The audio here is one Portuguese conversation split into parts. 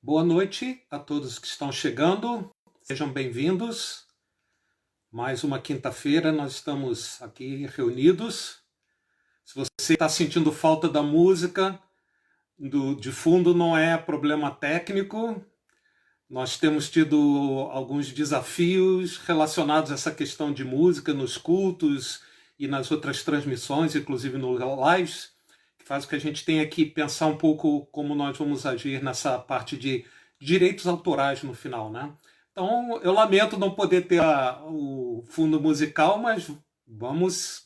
Boa noite a todos que estão chegando, sejam bem-vindos. Mais uma quinta-feira nós estamos aqui reunidos. Se você está sentindo falta da música de fundo, não é problema técnico. Nós temos tido alguns desafios relacionados a essa questão de música nos cultos e nas outras transmissões, inclusive no lives, que faz com que a gente tenha que pensar um pouco como nós vamos agir nessa parte de direitos autorais no final, né? Então, eu lamento não poder ter o fundo musical, mas vamos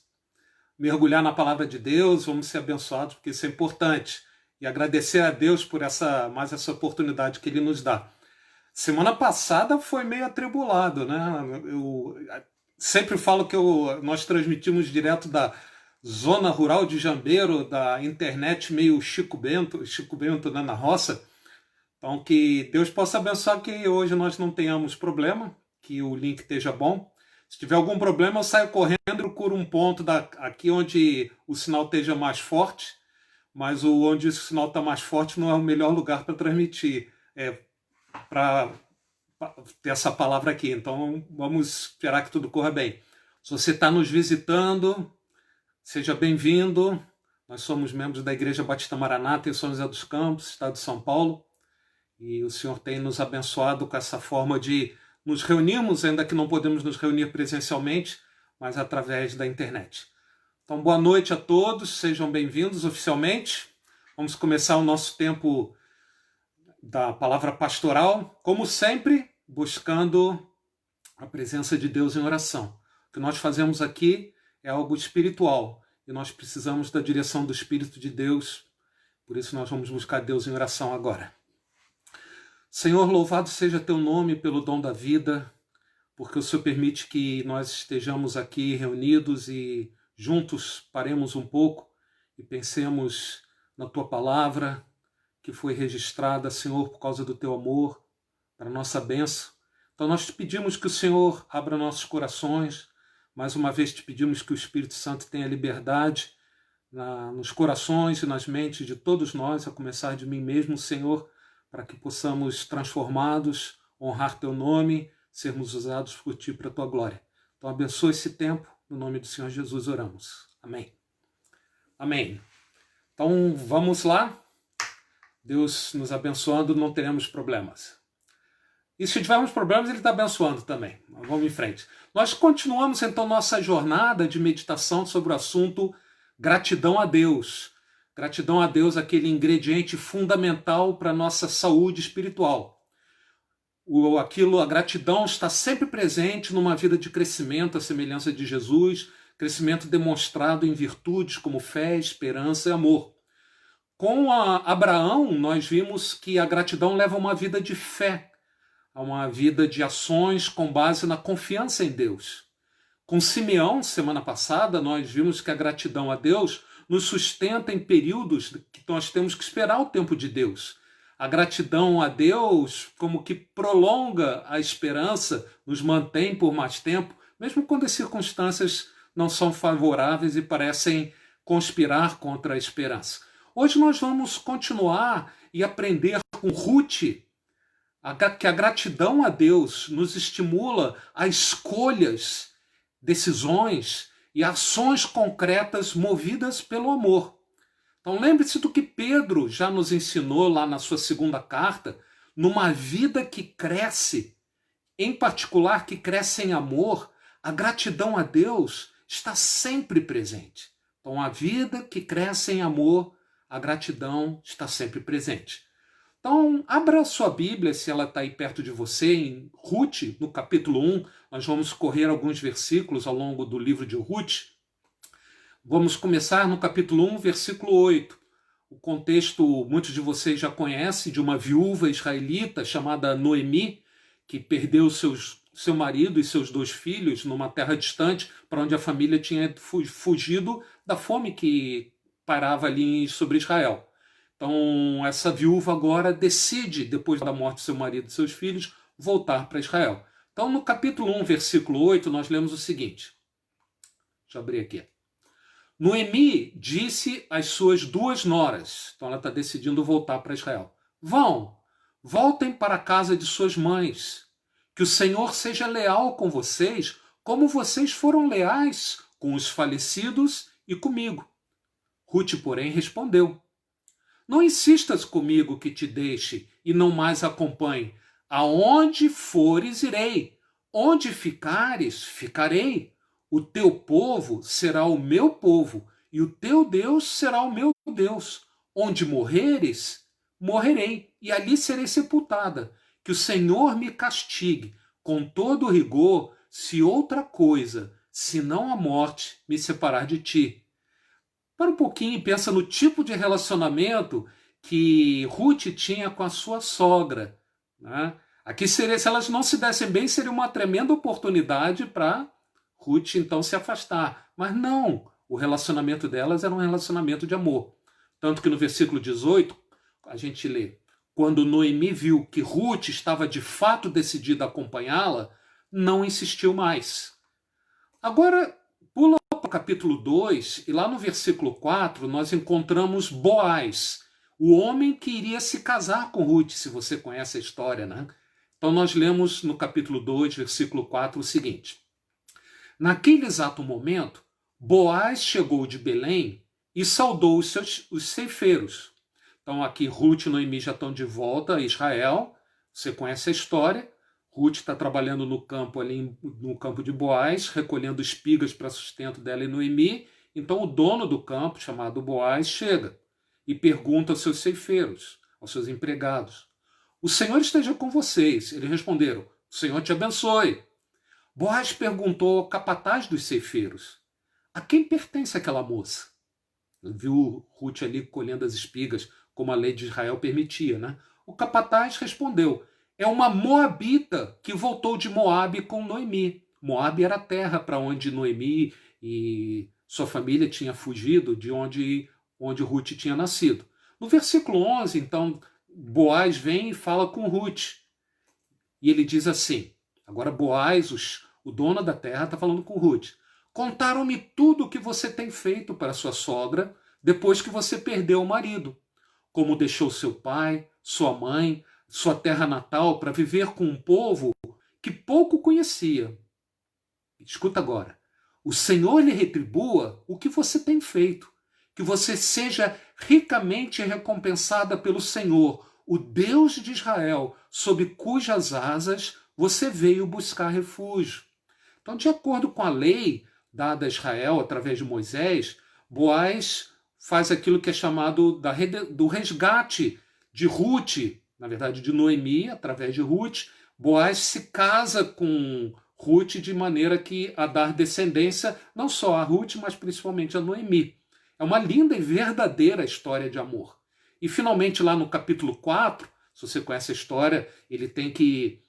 mergulhar na palavra de Deus, vamos ser abençoados, porque isso é importante. E agradecer a Deus por mais essa oportunidade que Ele nos dá. Semana passada foi meio atribulado, né? Eu sempre falo que nós transmitimos direto da zona rural de Jambeiro, da internet meio Chico Bento, né, na roça. Então, que Deus possa abençoar que hoje nós não tenhamos problema, que o link esteja bom. Se tiver algum problema, eu saio correndo e procuro um ponto aqui onde o sinal esteja mais forte, mas onde o sinal está mais forte não é o melhor lugar para transmitir, para ter essa palavra aqui. Então, vamos esperar que tudo corra bem. Se você está nos visitando, seja bem-vindo. Nós somos membros da Igreja Batista Maranata em São José dos Campos, estado de São Paulo. E o Senhor tem nos abençoado com essa forma de nos reunirmos, ainda que não podemos nos reunir presencialmente, mas através da internet. Então, boa noite a todos, sejam bem-vindos oficialmente. Vamos começar o nosso tempo da palavra pastoral, como sempre, buscando a presença de Deus em oração. O que nós fazemos aqui é algo espiritual e nós precisamos da direção do Espírito de Deus, por isso nós vamos buscar Deus em oração agora. Senhor, louvado seja teu nome pelo dom da vida, porque o Senhor permite que nós estejamos aqui reunidos e juntos paremos um pouco e pensemos na tua palavra, que foi registrada, Senhor, por causa do teu amor, para a nossa bênção. Então nós te pedimos que o Senhor abra nossos corações. Mais uma vez te pedimos que o Espírito Santo tenha liberdade nos corações e nas mentes de todos nós, a começar de mim mesmo, Senhor, para que possamos, transformados, honrar teu nome, sermos usados por ti para a tua glória. Então abençoa esse tempo, no nome do Senhor Jesus oramos. Amém. Amém. Então vamos lá. Deus nos abençoando, não teremos problemas. E se tivermos problemas, Ele está abençoando também. Vamos em frente. Nós continuamos então nossa jornada de meditação sobre o assunto gratidão a Deus. Gratidão a Deus, aquele ingrediente fundamental para a nossa saúde espiritual. A gratidão está sempre presente numa vida de crescimento, à semelhança de Jesus, crescimento demonstrado em virtudes como fé, esperança e amor. Com Abraão, nós vimos que a gratidão leva a uma vida de fé, a uma vida de ações com base na confiança em Deus. Com Simeão, semana passada, nós vimos que a gratidão a Deus nos sustenta em períodos que nós temos que esperar o tempo de Deus. A gratidão a Deus como que prolonga a esperança, nos mantém por mais tempo, mesmo quando as circunstâncias não são favoráveis e parecem conspirar contra a esperança. Hoje nós vamos continuar e aprender com Ruth que a gratidão a Deus nos estimula a escolhas, decisões e ações concretas movidas pelo amor. Então lembre-se do que Pedro já nos ensinou lá na sua segunda carta, numa vida que cresce, em particular que cresce em amor, a gratidão a Deus está sempre presente. Então a vida que cresce em amor, a gratidão está sempre presente. Então, abra a sua Bíblia, se ela está aí perto de você, em Ruth, no capítulo 1. Nós vamos correr alguns versículos ao longo do livro de Ruth. Vamos começar no capítulo 1, versículo 8. O contexto, muitos de vocês já conhecem, de uma viúva israelita chamada Noemi, que perdeu seu marido e seus 2 filhos numa terra distante, para onde a família tinha fugido da fome que pairava ali sobre Israel. Então, essa viúva agora decide, depois da morte de seu marido e seus filhos, voltar para Israel. Então, no capítulo 1, versículo 8, nós lemos o seguinte. Deixa eu abrir aqui. Noemi disse às suas 2 noras, então ela está decidindo voltar para Israel. Vão voltem para a casa de suas mães. Que o Senhor seja leal com vocês, como vocês foram leais com os falecidos e comigo. Ruth, porém, respondeu: Não insistas comigo que te deixe e não mais acompanhe. Aonde fores, irei. Onde ficares, ficarei. O teu povo será o meu povo, e o teu Deus será o meu Deus. Onde morreres, morrerei, e ali serei sepultada. Que o Senhor me castigue com todo rigor, se outra coisa, senão a morte, me separar de ti. Para um pouquinho e pensa no tipo de relacionamento que Ruth tinha com a sua sogra, né? Aqui seria, se elas não se dessem bem, seria uma tremenda oportunidade para Ruth então se afastar. Mas não, o relacionamento delas era um relacionamento de amor. Tanto que no versículo 18, a gente lê: quando Noemi viu que Ruth estava de fato decidida a acompanhá-la, não insistiu mais. Agora, pula para o capítulo 2, e lá no versículo 4, nós encontramos Boaz, o homem que iria se casar com Ruth, se você conhece a história, né? Então nós lemos no capítulo 2, versículo 4, o seguinte: Naquele exato momento, Boaz chegou de Belém e saudou os ceifeiros. Então aqui Ruth e Noemi já estão de volta a Israel, você conhece a história. Ruth está trabalhando no campo ali, no campo de Boaz, recolhendo espigas para sustento dela e Noemi. Então o dono do campo, chamado Boaz, chega e pergunta aos seus ceifeiros, aos seus empregados: O Senhor esteja com vocês. Eles responderam: O Senhor te abençoe. Boaz perguntou ao capataz dos ceifeiros: A quem pertence aquela moça? Viu Ruth ali colhendo as espigas, como a lei de Israel permitia, né? O capataz respondeu: É uma moabita que voltou de Moabe com Noemi. Moabe era a terra para onde Noemi e sua família tinha fugido, de onde Ruth tinha nascido. No versículo 11, então, Boaz vem e fala com Ruth. E ele diz assim, agora Boaz, o dono da terra, está falando com Ruth: Contaram-me tudo o que você tem feito para sua sogra depois que você perdeu o marido. Como deixou seu pai, sua mãe, sua terra natal para viver com um povo que pouco conhecia. Escuta agora. O Senhor lhe retribua o que você tem feito. Que você seja ricamente recompensada pelo Senhor, o Deus de Israel, sob cujas asas você veio buscar refúgio. Então, de acordo com a lei dada a Israel através de Moisés, Boaz faz aquilo que é chamado do resgate de Ruth, na verdade de Noemi, através de Ruth. Boaz se casa com Ruth de maneira que a dar descendência não só a Ruth, mas principalmente a Noemi. É uma linda e verdadeira história de amor. E finalmente lá no capítulo 4, se você conhece a história, ele tem que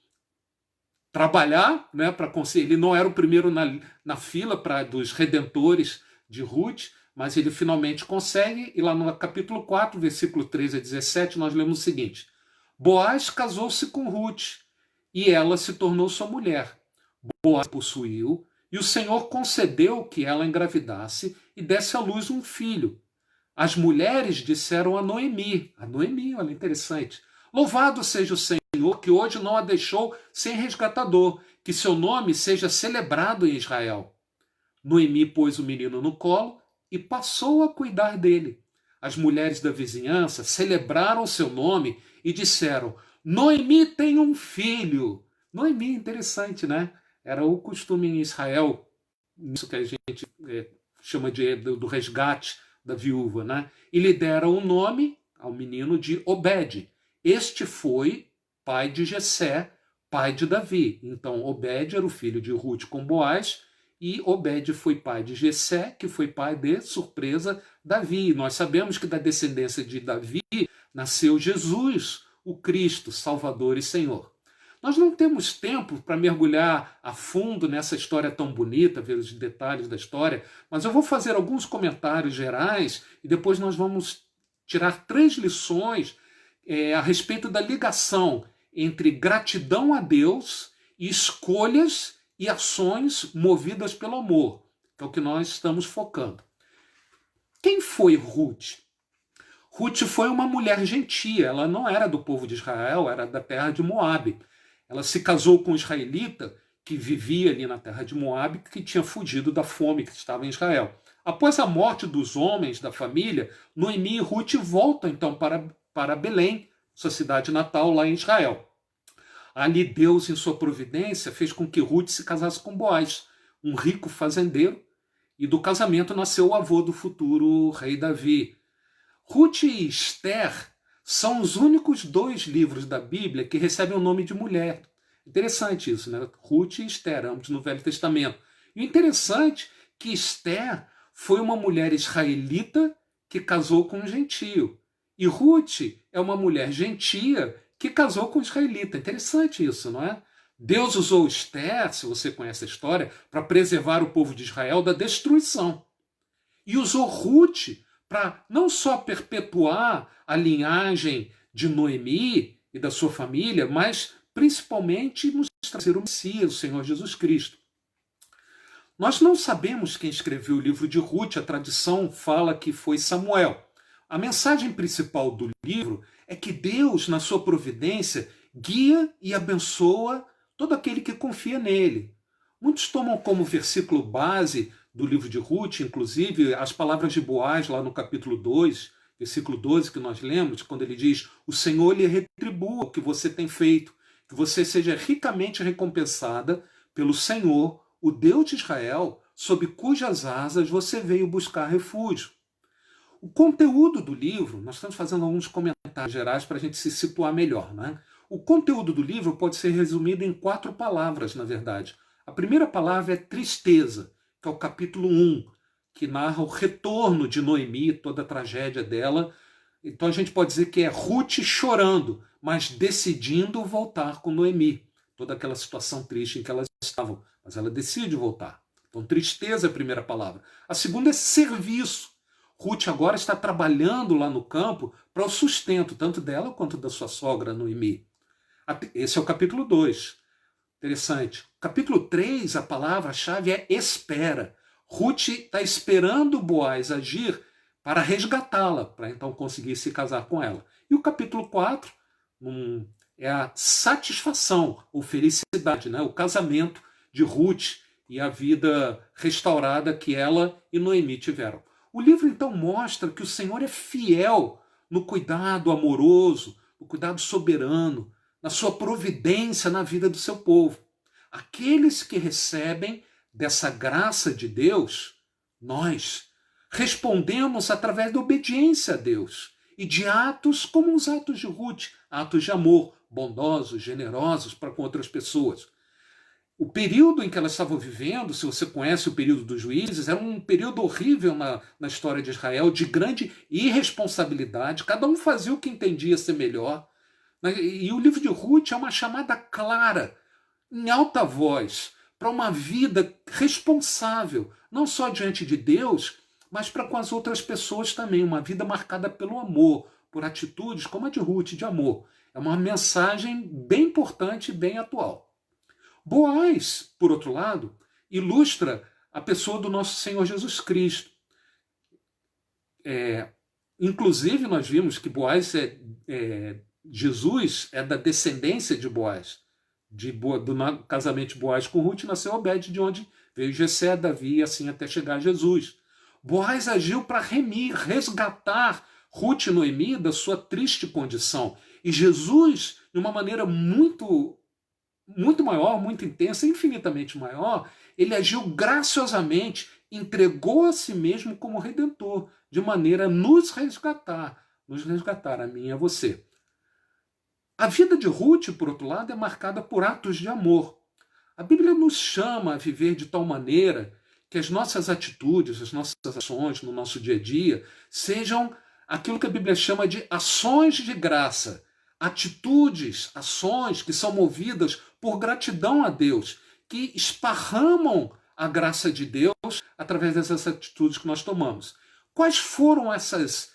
trabalhar, né, para conseguir. Ele não era o primeiro na fila dos redentores de Ruth, mas ele finalmente consegue, e lá no capítulo 4, versículo 13 a 17, nós lemos o seguinte: Boaz casou-se com Ruth, e ela se tornou sua mulher. Boaz possuiu, e o Senhor concedeu que ela engravidasse e desse à luz um filho. As mulheres disseram a Noemi, olha interessante: Louvado seja o Senhor, que hoje não a deixou sem resgatador, que seu nome seja celebrado em Israel. Noemi pôs o menino no colo e passou a cuidar dele. As mulheres da vizinhança celebraram seu nome e disseram: Noemi tem um filho. Noemi, interessante, né? Era o costume em Israel, isso que a gente chama do resgate da viúva, né? E lhe deram o nome ao menino de Obed. Este foi pai de Jessé, pai de Davi. Então, Obed era o filho de Ruth com Boaz, e Obed foi pai de Jessé, que foi pai de, surpresa, Davi. Nós sabemos que da descendência de Davi nasceu Jesus, o Cristo, Salvador e Senhor. Nós não temos tempo para mergulhar a fundo nessa história tão bonita, ver os detalhes da história, mas eu vou fazer alguns comentários gerais e depois nós vamos tirar 3 lições a respeito da ligação entre gratidão a Deus e escolhas e ações movidas pelo amor, que é o que nós estamos focando. Quem foi Ruth? Ruth foi uma mulher gentia, ela não era do povo de Israel, era da terra de Moabe. Ela se casou com um israelita que vivia ali na terra de Moabe, que tinha fugido da fome que estava em Israel. Após a morte dos homens da família, Noemi e Ruth voltam então para Belém, sua cidade natal lá em Israel. Ali Deus, em sua providência, fez com que Ruth se casasse com Boaz, um rico fazendeiro, e do casamento nasceu o avô do futuro rei Davi. Ruth e Esther são os únicos 2 livros da Bíblia que recebem o nome de mulher. Interessante isso, né? Ruth e Esther, ambos no Velho Testamento. E o interessante é que Esther foi uma mulher israelita que casou com um gentio. E Ruth é uma mulher gentia que casou com um israelita. Interessante isso, não é? Deus usou Esther, se você conhece a história, para preservar o povo de Israel da destruição. E usou Ruth para não só perpetuar a linhagem de Noemi e da sua família, mas principalmente nos trazer o Messias, o Senhor Jesus Cristo. Nós não sabemos quem escreveu o livro de Ruth, a tradição fala que foi Samuel. A mensagem principal do livro é que Deus, na sua providência, guia e abençoa todo aquele que confia nele. Muitos tomam como versículo base do livro de Ruth, inclusive, as palavras de Boaz, lá no capítulo 2, versículo 12, que nós lemos, quando ele diz: o Senhor lhe retribua o que você tem feito, que você seja ricamente recompensada pelo Senhor, o Deus de Israel, sob cujas asas você veio buscar refúgio. O conteúdo do livro, nós estamos fazendo alguns comentários gerais para a gente se situar melhor, né? O conteúdo do livro pode ser resumido em 4 palavras, na verdade. A primeira palavra é tristeza, que é o capítulo 1, que narra o retorno de Noemi, toda a tragédia dela. Então a gente pode dizer que é Ruth chorando, mas decidindo voltar com Noemi. Toda aquela situação triste em que elas estavam, mas ela decide voltar. Então tristeza é a primeira palavra. A segunda é serviço. Ruth agora está trabalhando lá no campo para o sustento, tanto dela quanto da sua sogra Noemi. Esse é o capítulo 2. Interessante. Capítulo 3, a palavra-chave é espera. Ruth está esperando Boaz agir para resgatá-la, para então conseguir se casar com ela. E o capítulo 4 é a satisfação ou felicidade, né? O casamento de Ruth e a vida restaurada que ela e Noemi tiveram. O livro então mostra que o Senhor é fiel no cuidado amoroso, no cuidado soberano, na sua providência na vida do seu povo. Aqueles que recebem dessa graça de Deus, nós respondemos através da obediência a Deus e de atos como os atos de Ruth, atos de amor, bondosos, generosos para com outras pessoas. O período em que elas estavam vivendo, se você conhece o período dos juízes, era um período horrível na história de Israel, de grande irresponsabilidade, cada um fazia o que entendia ser melhor. E o livro de Ruth é uma chamada clara, em alta voz, para uma vida responsável, não só diante de Deus, mas para com as outras pessoas também, uma vida marcada pelo amor, por atitudes como a de Ruth, de amor. É uma mensagem bem importante e bem atual. Boaz, por outro lado, ilustra a pessoa do nosso Senhor Jesus Cristo. Inclusive, nós vimos que Jesus é da descendência de Boaz. Do casamento de Boaz com Ruth nasceu Obed, de onde veio Jessé, Davi e assim até chegar a Jesus. Boaz agiu para resgatar Ruth e Noemi da sua triste condição. E Jesus, de uma maneira muito maior, muito intensa, infinitamente maior, ele agiu graciosamente, entregou a si mesmo como Redentor, de maneira a nos resgatar, a mim e a você. A vida de Ruth, por outro lado, é marcada por atos de amor. A Bíblia nos chama a viver de tal maneira que as nossas atitudes, as nossas ações no nosso dia a dia sejam aquilo que a Bíblia chama de ações de graça. Atitudes, ações que são movidas por gratidão a Deus, que esparramam a graça de Deus através dessas atitudes que nós tomamos. Quais foram essas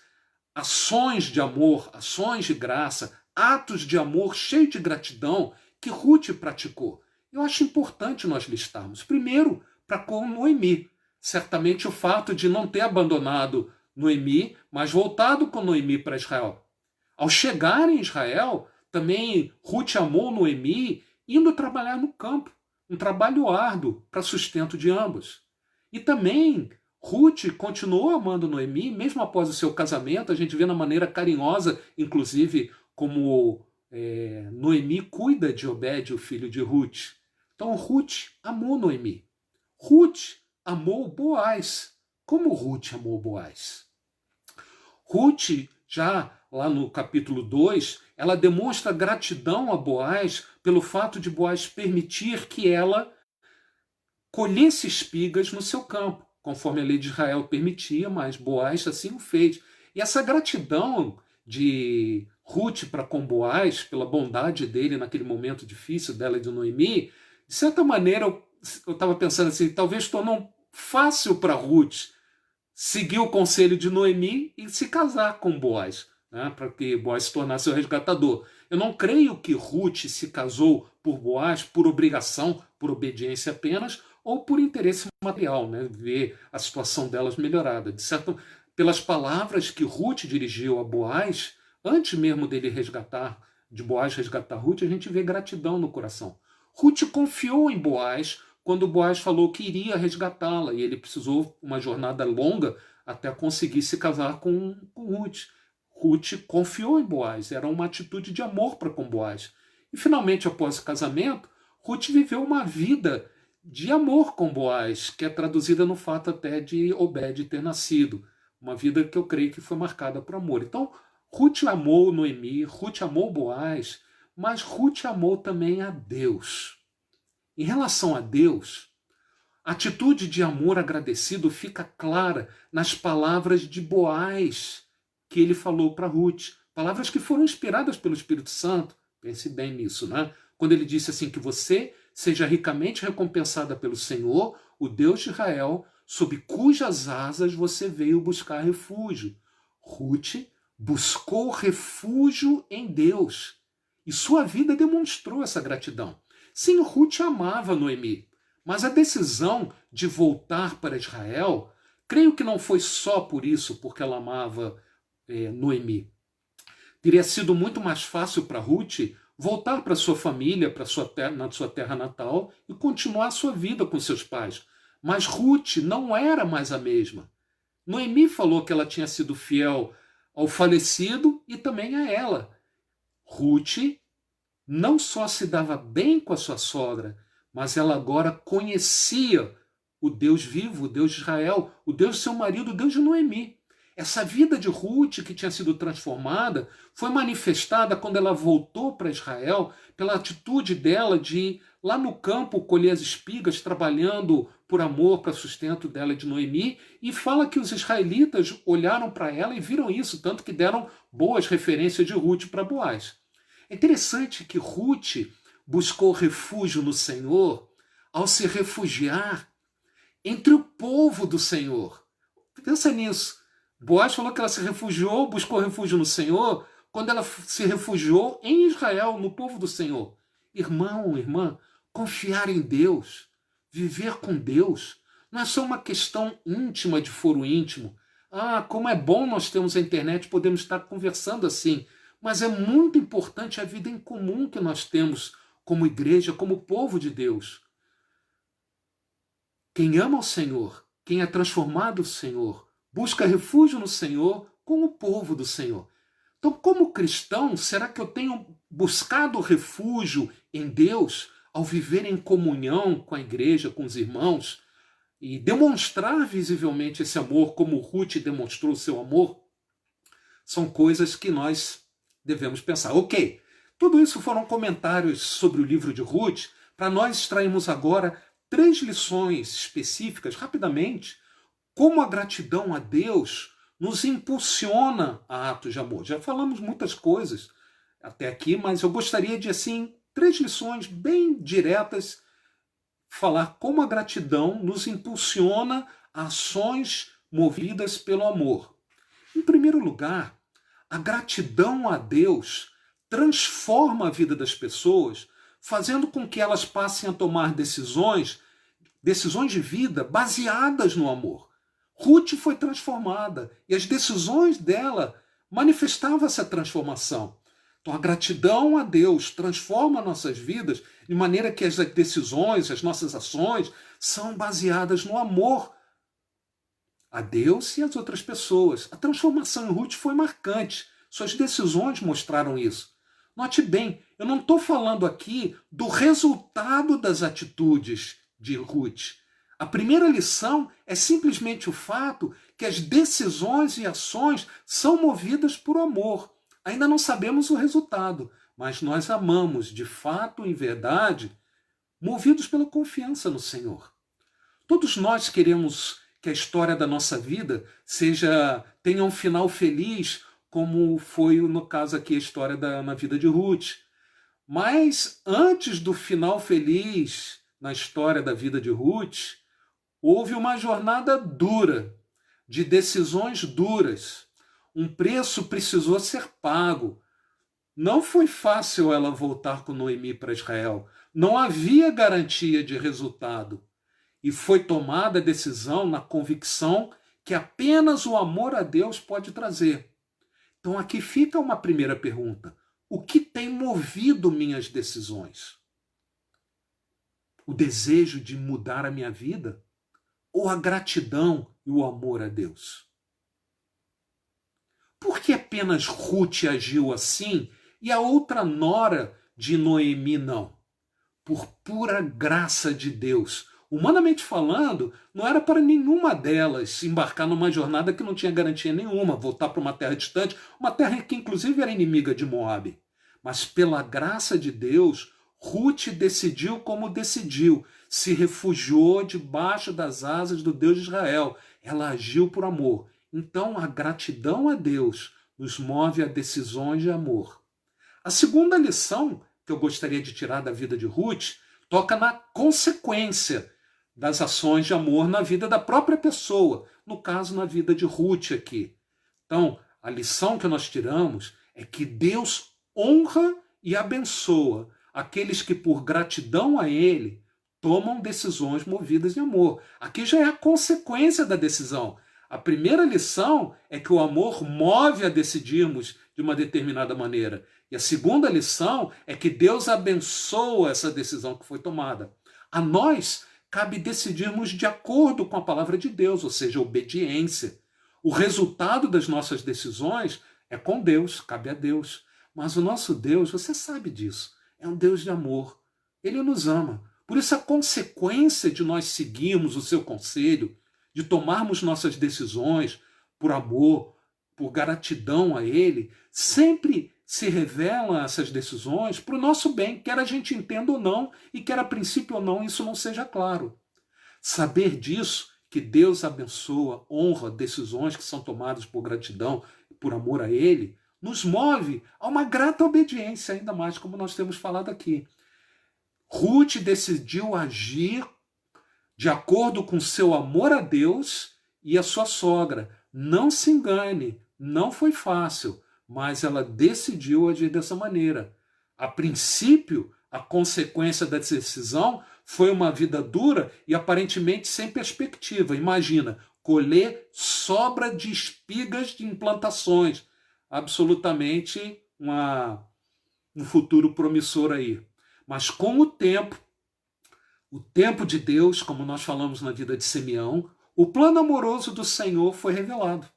ações de amor, ações de graça, atos de amor cheio de gratidão que Ruth praticou? Eu acho importante nós listarmos. Primeiro, para com Noemi. Certamente o fato de não ter abandonado Noemi, mas voltado com Noemi para Israel. Ao chegar em Israel, também Ruth amou Noemi, indo trabalhar no campo, um trabalho árduo para sustento de ambos. E também Ruth continuou amando Noemi, mesmo após o seu casamento. A gente vê na maneira carinhosa, inclusive, como Noemi cuida de Obed, o filho de Ruth. Então Ruth amou Noemi. Ruth amou Boaz. Como Ruth amou Boaz? Ruth, já lá no capítulo 2, ela demonstra gratidão a Boaz pelo fato de Boaz permitir que ela colhesse espigas no seu campo, conforme a lei de Israel permitia, mas Boaz assim o fez. E essa gratidão de Ruth para com Boaz, pela bondade dele naquele momento difícil dela e de Noemi, de certa maneira eu estava pensando assim, talvez tornou fácil para Ruth seguir o conselho de Noemi e se casar com Boaz, né, para que Boaz se tornasse o resgatador. Eu não creio que Ruth se casou por Boaz por obrigação, por obediência apenas, ou por interesse material, né, ver a situação delas melhorada. De certo, pelas palavras que Ruth dirigiu a Boaz, antes mesmo de Boaz resgatar Ruth, a gente vê gratidão no coração. Ruth confiou em Boaz quando Boaz falou que iria resgatá-la, e ele precisou uma jornada longa até conseguir se casar com Ruth. Ruth confiou em Boaz, era uma atitude de amor para com Boaz. E finalmente, após o casamento, Ruth viveu uma vida de amor com Boaz, que é traduzida no fato até de Obed ter nascido. Uma vida que eu creio que foi marcada por amor. Então, Ruth amou Noemi, Ruth amou Boaz, mas Ruth amou também a Deus. Em relação a Deus, a atitude de amor agradecido fica clara nas palavras de Boaz que ele falou para Ruth. Palavras que foram inspiradas pelo Espírito Santo. Pense bem nisso, né? Quando ele disse assim, que você seja ricamente recompensada pelo Senhor, o Deus de Israel, sob cujas asas você veio buscar refúgio. Ruth buscou refúgio em Deus. E sua vida demonstrou essa gratidão. Sim, Ruth amava Noemi, mas a decisão de voltar para Israel, creio que não foi só por isso, porque ela amava Noemi. Teria sido muito mais fácil para Ruth voltar para sua família, na sua terra natal, e continuar a sua vida com seus pais. Mas Ruth não era mais a mesma. Noemi falou que ela tinha sido fiel ao falecido e também a ela. Ruth não só se dava bem com a sua sogra, mas ela agora conhecia o Deus vivo, o Deus de Israel, o Deus de seu marido, o Deus de Noemi. Essa vida de Ruth, que tinha sido transformada, foi manifestada quando ela voltou para Israel, pela atitude dela de, lá no campo, colher as espigas, trabalhando por amor para sustento dela e de Noemi, e fala que os israelitas olharam para ela e viram isso, tanto que deram boas referências de Ruth para Boaz. É interessante que Ruth buscou refúgio no Senhor ao se refugiar entre o povo do Senhor. Pensa nisso. Boaz falou que ela se refugiou, buscou refúgio no Senhor, quando ela se refugiou em Israel, no povo do Senhor. Irmão, irmã, confiar em Deus, viver com Deus, não é só uma questão íntima de foro íntimo. Ah, como é bom nós termos a internet, podemos estar conversando assim. Mas é muito importante a vida em comum que nós temos como igreja, como povo de Deus. Quem ama o Senhor, quem é transformado no Senhor, busca refúgio no Senhor com o povo do Senhor. Então, como cristão, será que eu tenho buscado refúgio em Deus ao viver em comunhão com a igreja, com os irmãos, e demonstrar visivelmente esse amor, como Ruth demonstrou o seu amor? São coisas que nós devemos pensar. Ok, tudo isso foram comentários sobre o livro de Ruth, para nós extrairmos agora 3 lições específicas, rapidamente, como a gratidão a Deus nos impulsiona a atos de amor. Já falamos muitas coisas até aqui, mas eu gostaria de, assim, 3 lições bem diretas, falar como a gratidão nos impulsiona a ações movidas pelo amor. Em primeiro lugar, a gratidão a Deus transforma a vida das pessoas, fazendo com que elas passem a tomar decisões de vida baseadas no amor. Ruth foi transformada e as decisões dela manifestavam essa transformação. Então a gratidão a Deus transforma nossas vidas de maneira que as decisões, as nossas ações são baseadas no amor a Deus e às outras pessoas. A transformação em Ruth foi marcante. Suas decisões mostraram isso. Note bem, eu não estou falando aqui do resultado das atitudes de Ruth. A primeira lição é simplesmente o fato que as decisões e ações são movidas por amor. Ainda não sabemos o resultado, mas nós amamos de fato, em verdade, movidos pela confiança no Senhor. Todos nós queremos que a história da nossa vida tenha um final feliz, como foi no caso aqui a história na vida de Ruth. Mas antes do final feliz na história da vida de Ruth, houve uma jornada dura, de decisões duras. Um preço precisou ser pago. Não foi fácil ela voltar com Noemi para Israel. Não havia garantia de resultado. E foi tomada a decisão na convicção que apenas o amor a Deus pode trazer. Então aqui fica uma primeira pergunta. O que tem movido minhas decisões? O desejo de mudar a minha vida? Ou a gratidão e o amor a Deus? Por que apenas Ruth agiu assim e a outra nora de Noemi não? Por pura graça de Deus. Humanamente falando, não era para nenhuma delas embarcar numa jornada que não tinha garantia nenhuma, voltar para uma terra distante, uma terra que inclusive era inimiga de Moabe. Mas pela graça de Deus, Ruth decidiu como decidiu, se refugiou debaixo das asas do Deus de Israel. Ela agiu por amor. Então a gratidão a Deus nos move a decisões de amor. A segunda lição que eu gostaria de tirar da vida de Ruth toca na consequência das ações de amor na vida da própria pessoa, no caso na vida de Ruth aqui. Então, a lição que nós tiramos é que Deus honra e abençoa aqueles que por gratidão a Ele tomam decisões movidas de amor. Aqui já é a consequência da decisão. A primeira lição é que o amor move a decidirmos de uma determinada maneira. E a segunda lição é que Deus abençoa essa decisão que foi tomada. A nós cabe decidirmos de acordo com a palavra de Deus, ou seja, obediência. O resultado das nossas decisões é com Deus, cabe a Deus. Mas o nosso Deus, você sabe disso, é um Deus de amor. Ele nos ama. Por isso a consequência de nós seguirmos o seu conselho, de tomarmos nossas decisões por amor, por gratidão a Ele, sempre se revelam essas decisões para o nosso bem, quer a gente entenda ou não, e quer a princípio ou não isso não seja claro. Saber disso, que Deus abençoa, honra decisões que são tomadas por gratidão, por amor a Ele, nos move a uma grata obediência, ainda mais como nós temos falado aqui. Ruth decidiu agir de acordo com seu amor a Deus e a sua sogra. Não se engane, não foi fácil, mas ela decidiu agir dessa maneira. A princípio, a consequência da decisão foi uma vida dura e aparentemente sem perspectiva. Imagina, colher sobra de espigas de implantações. Absolutamente um futuro promissor aí. Mas com o tempo de Deus, como nós falamos na vida de Simeão, o plano amoroso do Senhor foi revelado.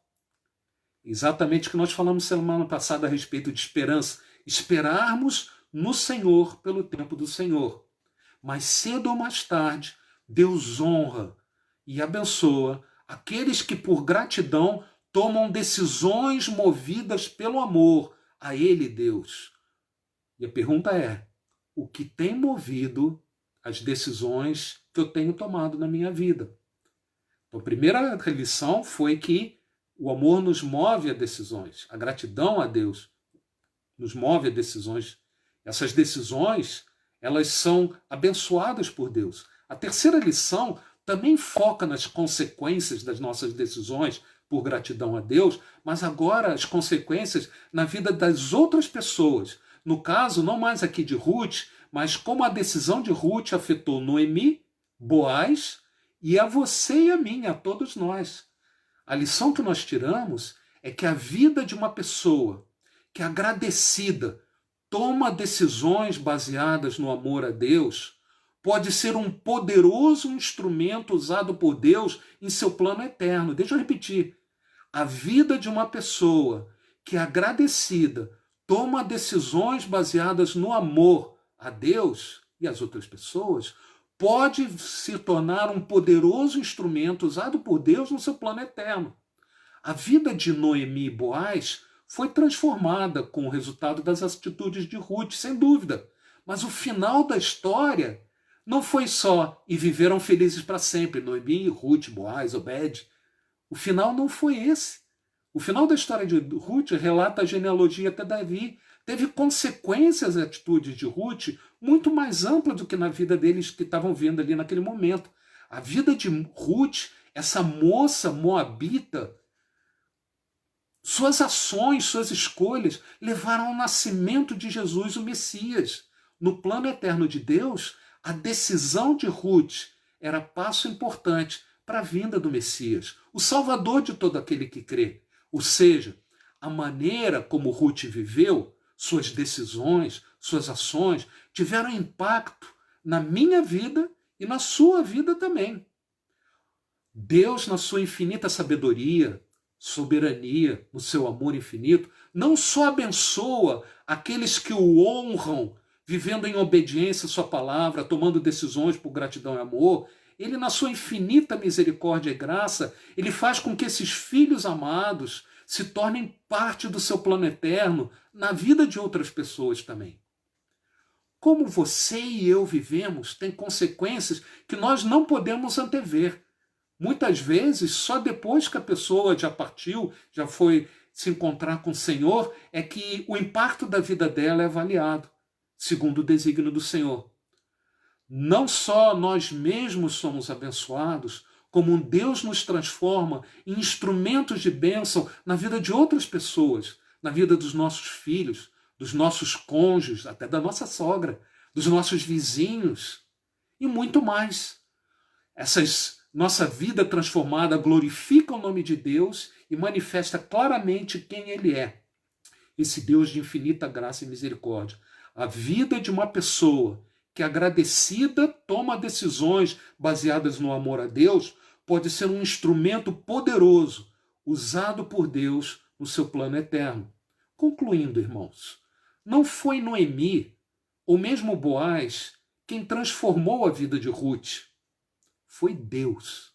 Exatamente o que nós falamos semana passada a respeito de esperança. Esperarmos no Senhor pelo tempo do Senhor. Mas cedo ou mais tarde, Deus honra e abençoa aqueles que por gratidão tomam decisões movidas pelo amor a Ele, Deus. E a pergunta é, o que tem movido as decisões que eu tenho tomado na minha vida? Então, a primeira lição foi que o amor nos move a decisões. A gratidão a Deus nos move a decisões. Essas decisões, elas são abençoadas por Deus. A terceira lição também foca nas consequências das nossas decisões por gratidão a Deus, mas agora as consequências na vida das outras pessoas. No caso, não mais aqui de Ruth, mas como a decisão de Ruth afetou Noemi, Boaz e a você e a mim, a todos nós. A lição que nós tiramos é que a vida de uma pessoa que é agradecida, toma decisões baseadas no amor a Deus, pode ser um poderoso instrumento usado por Deus em seu plano eterno. Deixa eu repetir. A vida de uma pessoa que é agradecida, toma decisões baseadas no amor a Deus e às outras pessoas, pode se tornar um poderoso instrumento usado por Deus no seu plano eterno. A vida de Noemi e Boaz foi transformada com o resultado das atitudes de Ruth, sem dúvida. Mas o final da história não foi só e viveram felizes para sempre, Noemi, Ruth, Boaz, Obed. O final não foi esse. O final da história de Ruth relata a genealogia até Davi. Teve consequências a atitudes de Ruth muito mais amplas do que na vida deles que estavam vendo ali naquele momento. A vida de Ruth, essa moça moabita, suas ações, suas escolhas levaram ao nascimento de Jesus, o Messias. No plano eterno de Deus, a decisão de Ruth era passo importante para a vinda do Messias, o Salvador de todo aquele que crê. Ou seja, a maneira como Ruth viveu, suas decisões, suas ações, tiveram impacto na minha vida e na sua vida também. Deus, na sua infinita sabedoria, soberania, no seu amor infinito, não só abençoa aqueles que o honram, vivendo em obediência à sua palavra, tomando decisões por gratidão e amor, ele, na sua infinita misericórdia e graça, ele faz com que esses filhos amados se tornem parte do seu plano eterno na vida de outras pessoas também. Como você e eu vivemos tem consequências que nós não podemos antever. Muitas vezes, só depois que a pessoa já partiu, já foi se encontrar com o Senhor, é que o impacto da vida dela é avaliado, segundo o desígnio do Senhor. Não só nós mesmos somos abençoados, como Deus nos transforma em instrumentos de bênção na vida de outras pessoas, na vida dos nossos filhos, dos nossos cônjuges, até da nossa sogra, dos nossos vizinhos e muito mais. Nossa vida transformada glorifica o nome de Deus e manifesta claramente quem Ele é. Esse Deus de infinita graça e misericórdia. A vida de uma pessoa que, agradecida, toma decisões baseadas no amor a Deus, pode ser um instrumento poderoso usado por Deus no seu plano eterno. Concluindo, irmãos, não foi Noemi ou mesmo Boaz quem transformou a vida de Ruth. Foi Deus.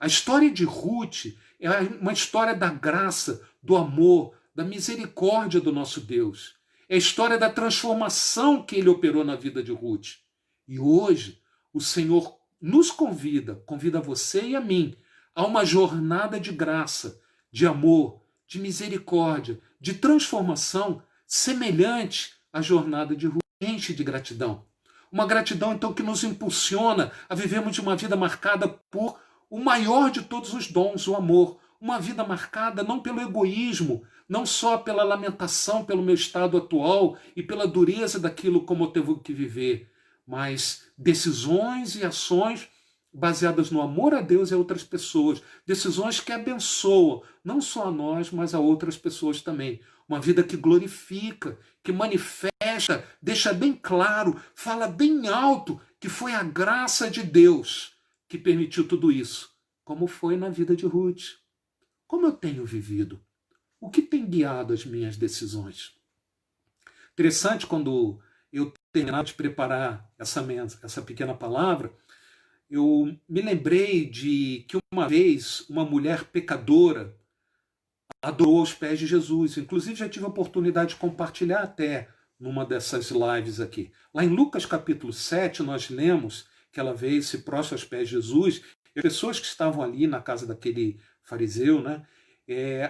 A história de Ruth é uma história da graça, do amor, da misericórdia do nosso Deus. É a história da transformação que ele operou na vida de Ruth. E hoje o Senhor nos convida você e a mim, a uma jornada de graça, de amor, de misericórdia, de transformação semelhante à jornada de Ruth, enche de gratidão. Uma gratidão, então, que nos impulsiona a vivermos uma vida marcada por o maior de todos os dons, o amor. Uma vida marcada não pelo egoísmo, não só pela lamentação pelo meu estado atual e pela dureza daquilo como eu tenho que viver, mas decisões e ações baseadas no amor a Deus e a outras pessoas. Decisões que abençoam, não só a nós, mas a outras pessoas também. Uma vida que glorifica, que manifesta, deixa bem claro, fala bem alto que foi a graça de Deus que permitiu tudo isso, como foi na vida de Ruth. Como eu tenho vivido? O que tem guiado as minhas decisões? Interessante, quando eu terminar de preparar essa pequena palavra, eu me lembrei de que uma vez uma mulher pecadora adorou aos pés de Jesus. Inclusive já tive a oportunidade de compartilhar até numa dessas lives aqui. Lá em Lucas capítulo 7 nós lemos que ela veio se prostra aos pés de Jesus e as pessoas que estavam ali na casa daquele fariseu, né,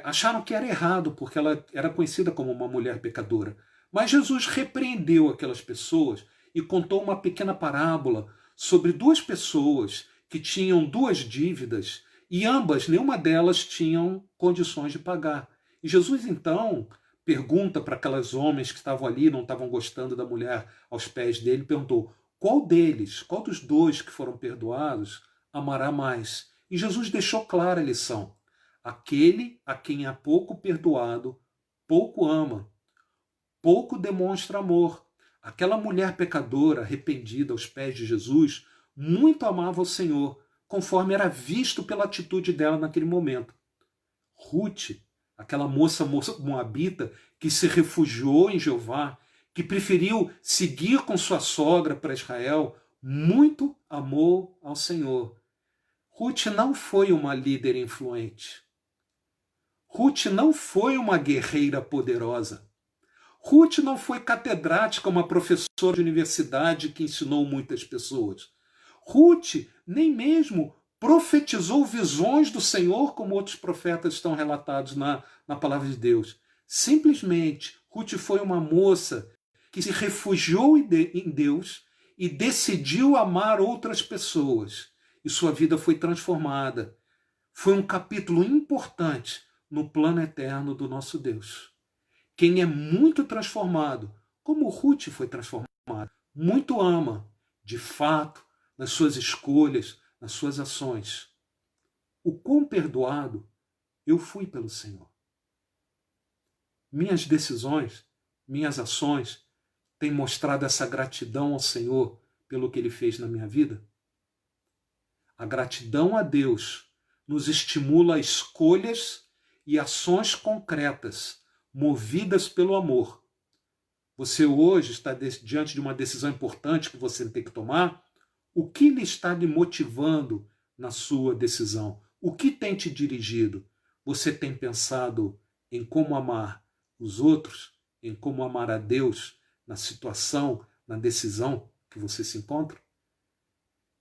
acharam que era errado porque ela era conhecida como uma mulher pecadora. Mas Jesus repreendeu aquelas pessoas e contou uma pequena parábola sobre duas pessoas que tinham duas dívidas e ambas, nenhuma delas tinham condições de pagar. E Jesus então pergunta para aquelas homens que estavam ali, não estavam gostando da mulher aos pés dele, perguntou: qual dos dois que foram perdoados, amará mais? E Jesus deixou clara a lição. Aquele a quem é pouco perdoado, pouco ama, pouco demonstra amor. Aquela mulher pecadora, arrependida aos pés de Jesus, muito amava o Senhor, conforme era visto pela atitude dela naquele momento. Ruth, aquela moça moabita que se refugiou em Jeová, que preferiu seguir com sua sogra para Israel, muito amou ao Senhor. Ruth não foi uma líder influente. Ruth não foi uma guerreira poderosa. Ruth não foi catedrática, uma professora de universidade que ensinou muitas pessoas. Ruth nem mesmo profetizou visões do Senhor, como outros profetas estão relatados na palavra de Deus. Simplesmente, Ruth foi uma moça que se refugiou em Deus e decidiu amar outras pessoas. E sua vida foi transformada. Foi um capítulo importante no plano eterno do nosso Deus. Quem é muito transformado, como Ruth foi transformada, muito ama, de fato, nas suas escolhas, nas suas ações. O quão perdoado eu fui pelo Senhor. Minhas decisões, minhas ações têm mostrado essa gratidão ao Senhor pelo que Ele fez na minha vida? A gratidão a Deus nos estimula a escolhas e ações concretas, movidas pelo amor. Você hoje está diante de uma decisão importante que você tem que tomar. O que lhe está lhe motivando na sua decisão? O que tem te dirigido? Você tem pensado em como amar os outros? Em como amar a Deus na situação, na decisão que você se encontra?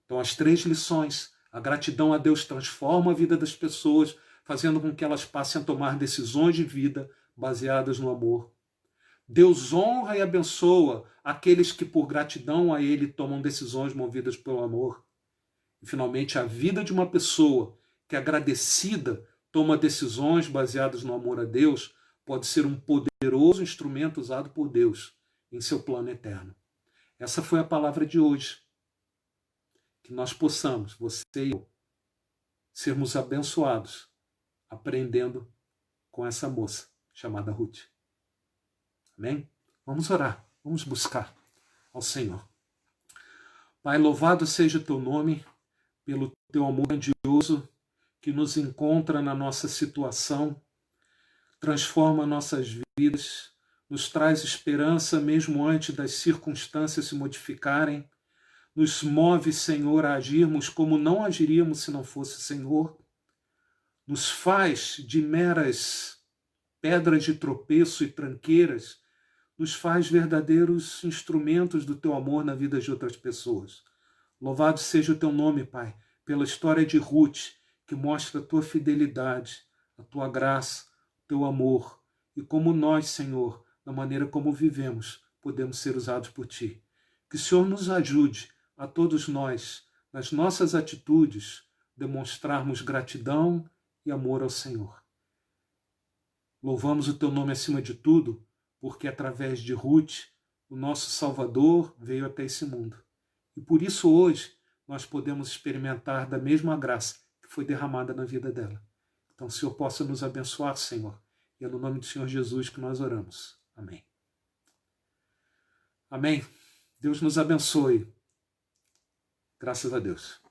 Então, as 3 lições. A gratidão a Deus transforma a vida das pessoas, fazendo com que elas passem a tomar decisões de vida baseadas no amor. Deus honra e abençoa aqueles que, por gratidão a Ele, tomam decisões movidas pelo amor. E, finalmente, a vida de uma pessoa que, agradecida, toma decisões baseadas no amor a Deus, pode ser um poderoso instrumento usado por Deus em seu plano eterno. Essa foi a palavra de hoje. Que nós possamos, você e eu, sermos abençoados, aprendendo com essa moça chamada Ruth. Amém? Vamos orar, vamos buscar ao Senhor. Pai, louvado seja o teu nome, pelo teu amor grandioso que nos encontra na nossa situação, transforma nossas vidas, nos traz esperança mesmo antes das circunstâncias se modificarem, nos move, Senhor, a agirmos como não agiríamos se não fosse Senhor, nos faz de meras pedras de tropeço e tranqueiras, nos faz verdadeiros instrumentos do teu amor na vida de outras pessoas. Louvado seja o teu nome, Pai, pela história de Ruth, que mostra a tua fidelidade, a tua graça, o teu amor, e como nós, Senhor, na maneira como vivemos, podemos ser usados por ti. Que o Senhor nos ajude a todos nós, nas nossas atitudes, demonstrarmos gratidão e amor ao Senhor. Louvamos o teu nome acima de tudo, porque através de Ruth, o nosso Salvador veio até esse mundo. E por isso hoje nós podemos experimentar da mesma graça que foi derramada na vida dela. Então o Senhor possa nos abençoar, Senhor. E é no nome do Senhor Jesus que nós oramos. Amém. Amém. Deus nos abençoe. Graças a Deus.